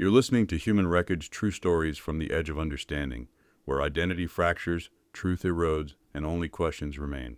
You're listening to Human Wreckage, True Stories from the Edge of Understanding, where identity fractures, truth erodes, and only questions remain.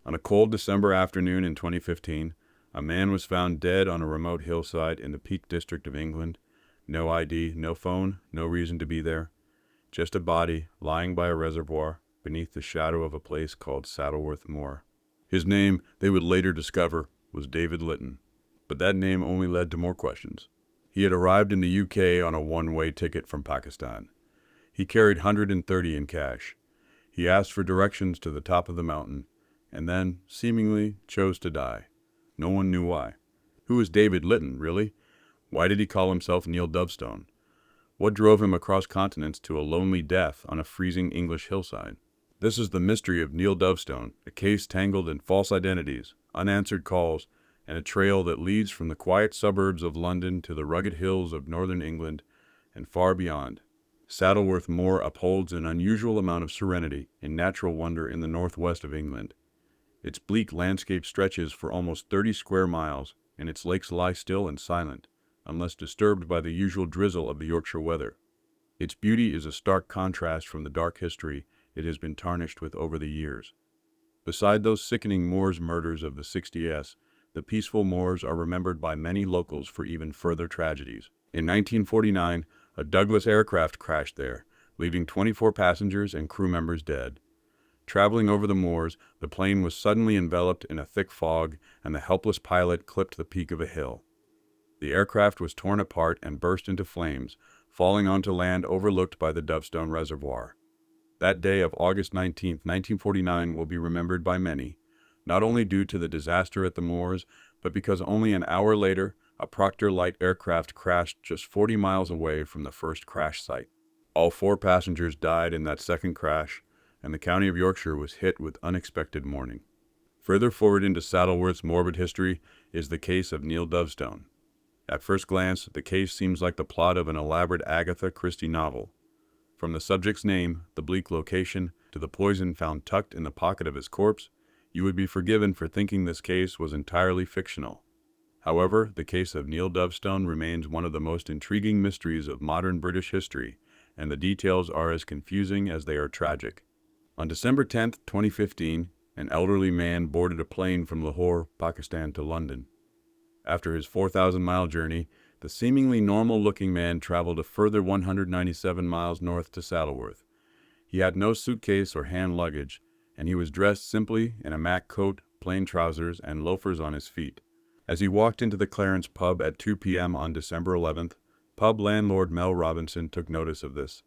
On a cold December afternoon in 2015, a man was found dead on a remote hillside in the Peak District of England. No ID, no phone, no reason to be there. Just a body lying by a reservoir beneath the shadow of a place called Saddleworth Moor. His name, they would later discover, was David Lytton. But that name only led to more questions. He had arrived in the UK on a one-way ticket from Pakistan. He carried 130 in cash. He asked for directions to the top of the mountain, and then, seemingly, chose to die. No one knew why. Who was David Lytton, really? Why did he call himself Neil Dovestone? What drove him across continents to a lonely death on a freezing English hillside? This is the mystery of Neil Dovestone, a case tangled in false identities, unanswered calls, and a trail that leads from the quiet suburbs of London to the rugged hills of northern England and far beyond. Saddleworth Moor upholds an unusual amount of serenity and natural wonder in the northwest of England. Its bleak landscape stretches for almost 30 square miles, and its lakes lie still and silent, unless disturbed by the usual drizzle of the Yorkshire weather. Its beauty is a stark contrast from the dark history it has been tarnished with over the years. Beside those sickening moors murders of the 60s, the peaceful moors are remembered by many locals for even further tragedies. In 1949, a Douglas aircraft crashed there, leaving 24 passengers and crew members dead. Traveling over the moors, the plane was suddenly enveloped in a thick fog, and the helpless pilot clipped the peak of a hill. The aircraft was torn apart and burst into flames, falling onto land overlooked by the Dovestone Reservoir. That day of August 19, 1949 will be remembered by many, not only due to the disaster at the moors, but because only an hour later, a Proctor light aircraft crashed just 40 miles away from the first crash site. All 4 passengers died in that second crash, and the county of Yorkshire was hit with unexpected mourning. Further forward into Saddleworth's morbid history is the case of Neil Dovestone. At first glance, the case seems like the plot of an elaborate Agatha Christie novel. From the subject's name, the bleak location, to the poison found tucked in the pocket of his corpse, you would be forgiven for thinking this case was entirely fictional. However, the case of Neil Dovestone remains one of the most intriguing mysteries of modern British history, and the details are as confusing as they are tragic. On December 10, 2015, an elderly man boarded a plane from Lahore, Pakistan to London. After his 4,000-mile journey, the seemingly normal-looking man traveled a further 197 miles north to Saddleworth. He had no suitcase or hand luggage, and he was dressed simply in a mac coat, plain trousers, and loafers on his feet. As he walked into the Clarence pub at 2 p.m. on December 11th, pub landlord Mel Robinson took notice of this.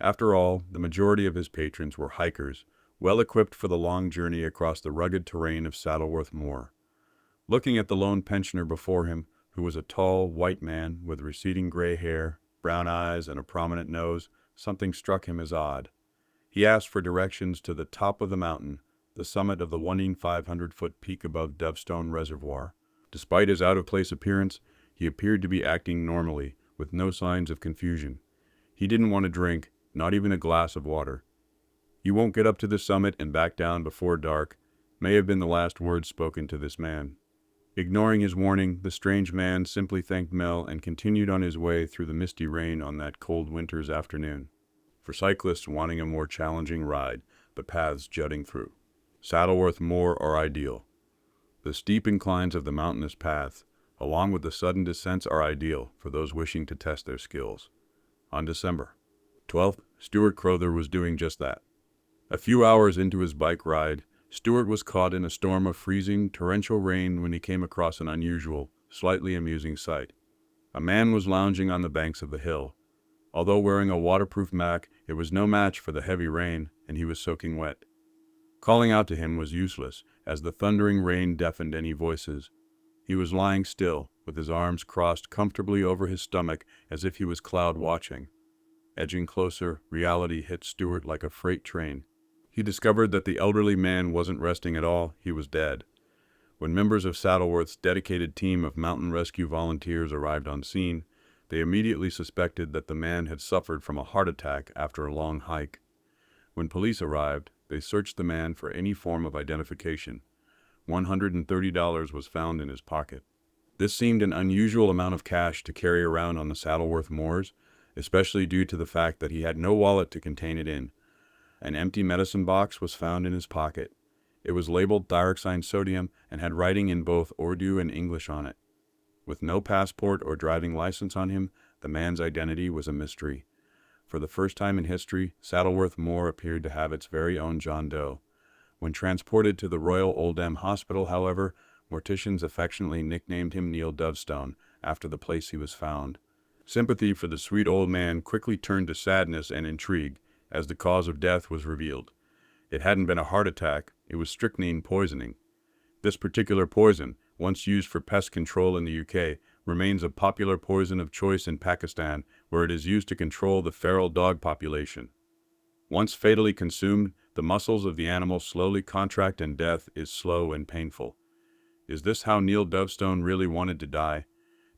After all, the majority of his patrons were hikers, well equipped for the long journey across the rugged terrain of Saddleworth Moor. Looking at the lone pensioner before him, who was a tall, white man with receding gray hair, brown eyes, and a prominent nose, something struck him as odd. He asked for directions to the top of the mountain, the summit of the 1,500-foot peak above Dovestone Reservoir. Despite his out-of-place appearance, he appeared to be acting normally, with no signs of confusion. He didn't want to drink, not even a glass of water. "You won't get up to the summit and back down before dark," may have been the last words spoken to this man. Ignoring his warning, the strange man simply thanked Mel and continued on his way through the misty rain on that cold winter's afternoon. For cyclists wanting a more challenging ride, but paths jutting through Saddleworth Moor are ideal. The steep inclines of the mountainous path, along with the sudden descents, are ideal for those wishing to test their skills. On December 12th, Stuart Crowther was doing just that. A few hours into his bike ride, Stuart was caught in a storm of freezing, torrential rain when he came across an unusual, slightly amusing sight. A man was lounging on the banks of the hill. Although wearing a waterproof mac, it was no match for the heavy rain, and he was soaking wet. Calling out to him was useless, as the thundering rain deafened any voices. He was lying still, with his arms crossed comfortably over his stomach as if he was cloud watching. Edging closer, reality hit Stewart like a freight train. He discovered that the elderly man wasn't resting at all, he was dead. When members of Saddleworth's dedicated team of mountain rescue volunteers arrived on scene, they immediately suspected that the man had suffered from a heart attack after a long hike. When police arrived, they searched the man for any form of identification. $130 was found in his pocket. This seemed an unusual amount of cash to carry around on the Saddleworth Moors, especially due to the fact that he had no wallet to contain it in. An empty medicine box was found in his pocket. It was labeled thyroxine sodium and had writing in both Urdu and English on it. With no passport or driving license on him, the man's identity was a mystery. For the first time in history, Saddleworth Moor appeared to have its very own John Doe. When transported to the Royal Oldham Hospital, however, morticians affectionately nicknamed him Neil Dovestone, after the place he was found. Sympathy for the sweet old man quickly turned to sadness and intrigue as the cause of death was revealed. It hadn't been a heart attack, it was strychnine poisoning. This particular poison, once used for pest control in the UK, remains a popular poison of choice in Pakistan, where it is used to control the feral dog population. Once fatally consumed, the muscles of the animal slowly contract and death is slow and painful. Is this how Neil Dovestone really wanted to die?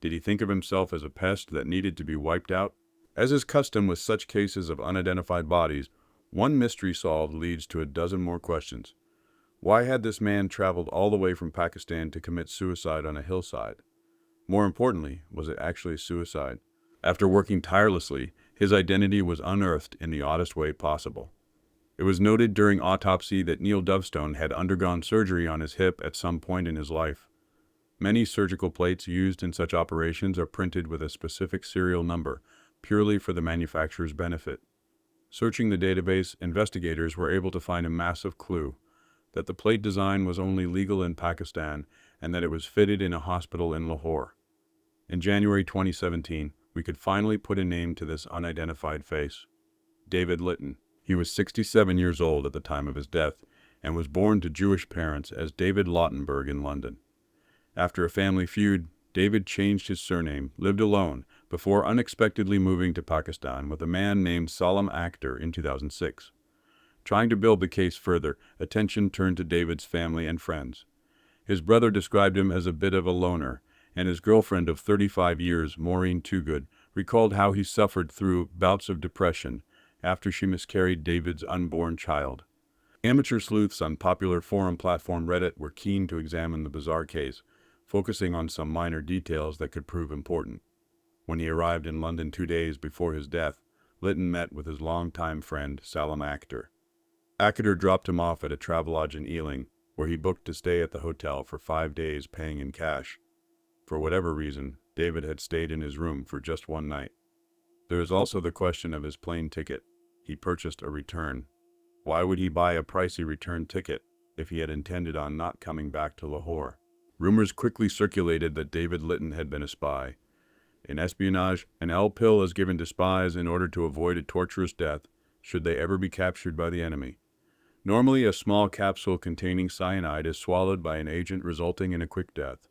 Did he think of himself as a pest that needed to be wiped out? As is custom with such cases of unidentified bodies, one mystery solved leads to a dozen more questions. Why had this man traveled all the way from Pakistan to commit suicide on a hillside? More importantly, was it actually suicide? After working tirelessly, his identity was unearthed in the oddest way possible. It was noted during autopsy that Neil Dovestone had undergone surgery on his hip at some point in his life. Many surgical plates used in such operations are printed with a specific serial number, purely for the manufacturer's benefit. Searching the database, investigators were able to find a massive clue: that the plate design was only legal in Pakistan and that it was fitted in a hospital in Lahore. In January 2017, we could finally put a name to this unidentified face. David Lytton. He was 67 years old at the time of his death and was born to Jewish parents as David Lautenberg in London. After a family feud, David changed his surname, lived alone, before unexpectedly moving to Pakistan with a man named Salam Akhtar in 2006. Trying to build the case further, attention turned to David's family and friends. His brother described him as a bit of a loner, and his girlfriend of 35 years, Maureen Toogood, recalled how he suffered through bouts of depression after she miscarried David's unborn child. Amateur sleuths on popular forum platform Reddit were keen to examine the bizarre case, focusing on some minor details that could prove important. When he arrived in London 2 days before his death, Lytton met with his longtime friend Salam Akhtar. Akhtar dropped him off at a Travelodge in Ealing, where he booked to stay at the hotel for 5 days, paying in cash. For whatever reason, David had stayed in his room for just one night. There is also the question of his plane ticket. He purchased a return. Why would he buy a pricey return ticket if he had intended on not coming back to Lahore? Rumors quickly circulated that David Lytton had been a spy. In espionage, an L-pill is given to spies in order to avoid a torturous death should they ever be captured by the enemy. Normally, a small capsule containing cyanide is swallowed by an agent, resulting in a quick death.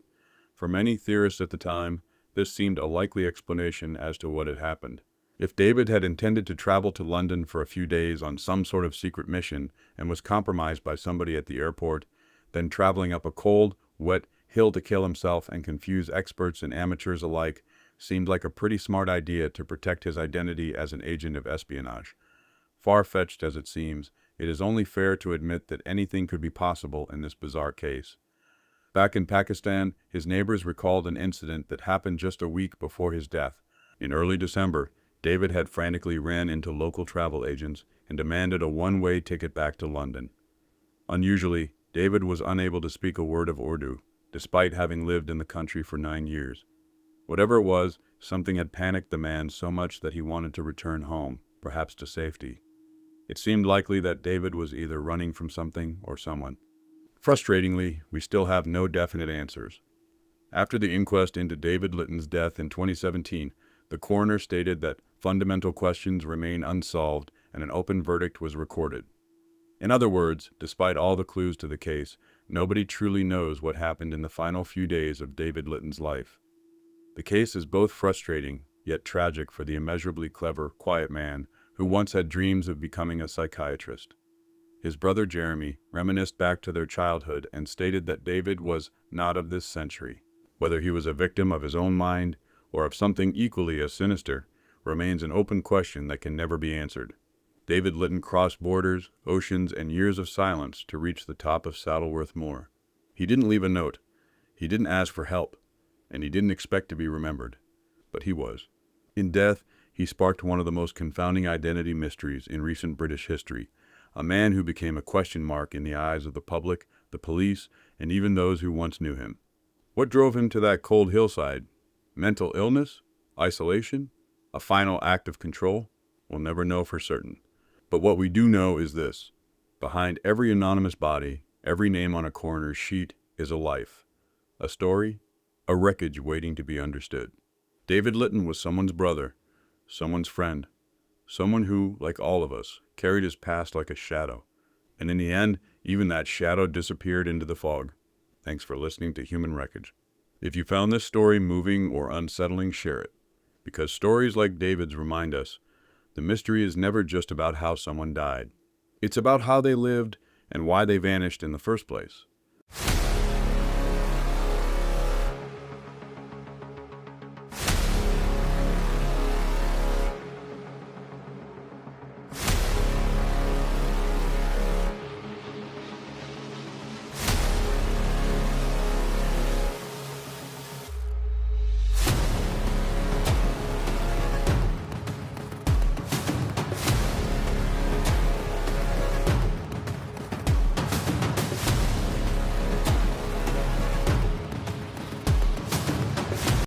For many theorists at the time, this seemed a likely explanation as to what had happened. If David had intended to travel to London for a few days on some sort of secret mission and was compromised by somebody at the airport, then traveling up a cold, wet hill to kill himself and confuse experts and amateurs alike seemed like a pretty smart idea to protect his identity as an agent of espionage. Far-fetched as it seems, it is only fair to admit that anything could be possible in this bizarre case. Back in Pakistan, his neighbors recalled an incident that happened just a week before his death. In early December, David had frantically ran into local travel agents and demanded a one-way ticket back to London. Unusually, David was unable to speak a word of Urdu, despite having lived in the country for 9 years. Whatever it was, something had panicked the man so much that he wanted to return home, perhaps to safety. It seemed likely that David was either running from something or someone. Frustratingly, we still have no definite answers. After the inquest into David Lytton's death in 2017, the coroner stated that fundamental questions remain unsolved and an open verdict was recorded. In other words, despite all the clues to the case, nobody truly knows what happened in the final few days of David Lytton's life. The case is both frustrating, yet tragic for the immeasurably clever, quiet man who once had dreams of becoming a psychiatrist. His brother Jeremy reminisced back to their childhood and stated that David was not of this century. Whether he was a victim of his own mind or of something equally as sinister remains an open question that can never be answered. David Lytton crossed borders, oceans, and years of silence to reach the top of Saddleworth Moor. He didn't leave a note. He didn't ask for help. And he didn't expect to be remembered. But he was. In death, he sparked one of the most confounding identity mysteries in recent British history, a man who became a question mark in the eyes of the public, the police, and even those who once knew him. What drove him to that cold hillside? Mental illness? Isolation? A final act of control? We'll never know for certain. But what we do know is this. Behind every anonymous body, every name on a coroner's sheet is a life, a story, a wreckage waiting to be understood. David Lytton was someone's brother, someone's friend, someone who, like all of us, carried his past like a shadow. And in the end, even that shadow disappeared into the fog. Thanks for listening to Human Wreckage. If you found this story moving or unsettling, share it. Because stories like David's remind us, the mystery is never just about how someone died. It's about how they lived and why they vanished in the first place.